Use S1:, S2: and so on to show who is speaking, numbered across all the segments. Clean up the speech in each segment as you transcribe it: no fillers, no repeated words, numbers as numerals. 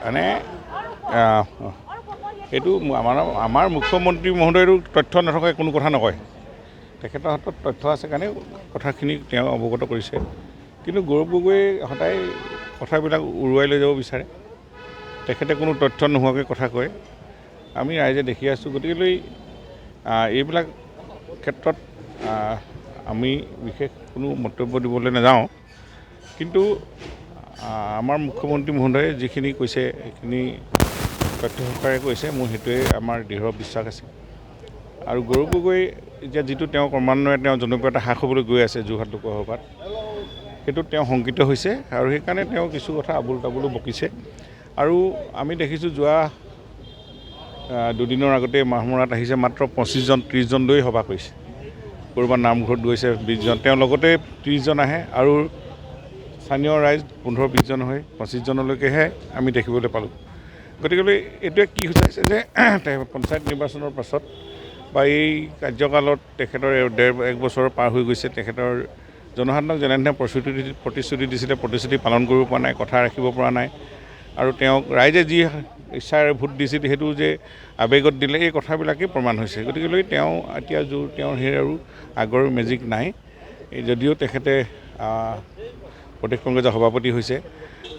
S1: মানে এইটো আমাৰ মুখ্যমন্ত্ৰী মহোদয়ৰো তথ্য নথকাকৈ কোনো কথা নকয়। তেখেতৰ হাতত তথ্য আছে কাৰণে কথাখিনি তেওঁ অৱগত কৰিছে। কিন্তু গৌৰৱ গগৈয়ে সদায় কথাবিলাক উৰুৱাই লৈ যাব বিচাৰে। তেখেতে কোনো তথ্য নোহোৱাকৈ কথা কয়, আমি ৰাইজে দেখি আছোঁ। গতিকেলৈ এইবিলাক ক্ষেত্ৰত আমি বিশেষ কোনো মন্তব্য দিবলৈ নাযাওঁ। কিন্তু আমাৰ মুখ্যমন্ত্ৰী মহোদয়ে যিখিনি কৈছে সেইখিনি তথ্য সহকাৰে কৈছে, মোৰ সেইটোৱে আমাৰ দৃঢ় বিশ্বাস আছে। আৰু গৌৰৱ গগৈ এতিয়া যিটো তেওঁ ক্ৰমান্বয়ে জনপ্ৰিয়তা হ্ৰাস হ'বলৈ গৈ আছে যোৰহাট লোকসভাত, সেইটোত তেওঁ শংকিত হৈছে আৰু সেইকাৰণে তেওঁ কিছু কথা আবোল তাবোলো বকিছে। আৰু আমি দেখিছোঁ যোৱা দুদিনৰ আগতে মাহমৰাত আহিছে, মাত্ৰ 25জন 30জন লৈ সভা কৰিছে। ক'ৰবাত নামঘৰত গৈছে 20জন, তেওঁ লগতে 30জন আহে আৰু স্থানীয় ৰাইজ 15-20জন হৈ 25জনলৈকেহে আমি দেখিবলৈ পালোঁ। গতিকেলৈ এইটোৱে কি হৈছে যে পঞ্চায়ত নিৰ্বাচনৰ পাছত বা এই কাৰ্যকালত তেখেতৰ 1.5 বছৰ পাৰ হৈ গৈছে, তেখেতৰ জনসাধাৰণক যেনেধৰণে প্ৰতিশ্ৰুতি দিছিলে প্ৰতিশ্ৰুতি পালন কৰিব পৰা নাই, কথা ৰাখিব পৰা নাই। আৰু তেওঁক ৰাইজে যি ইচ্ছাৰে ভোট দিছিল সেইটো যে আৱেগত দিলে, এই কথাবিলাকেই প্ৰমাণ হৈছে। গতিকেলৈ তেওঁ এতিয়া তেওঁৰ সেই আৰু আগৰ মেজিক নাই। যদিও তেখেতে প্ৰদেশ কংগ্ৰেছৰ সভাপতি হৈছে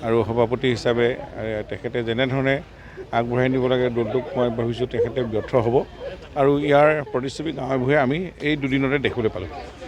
S1: আৰু সভাপতি হিচাপে তেখেতে যেনেধৰণে আগবঢ়াই নিব লাগে দলটোক, মই ভাবিছোঁ তেখেতে ব্যৰ্থ হ'ব। আৰু ইয়াৰ প্ৰতিচ্ছবি গাঁৱে ভূঞে আমি এই দুদিনতে দেখিবলৈ পালোঁ।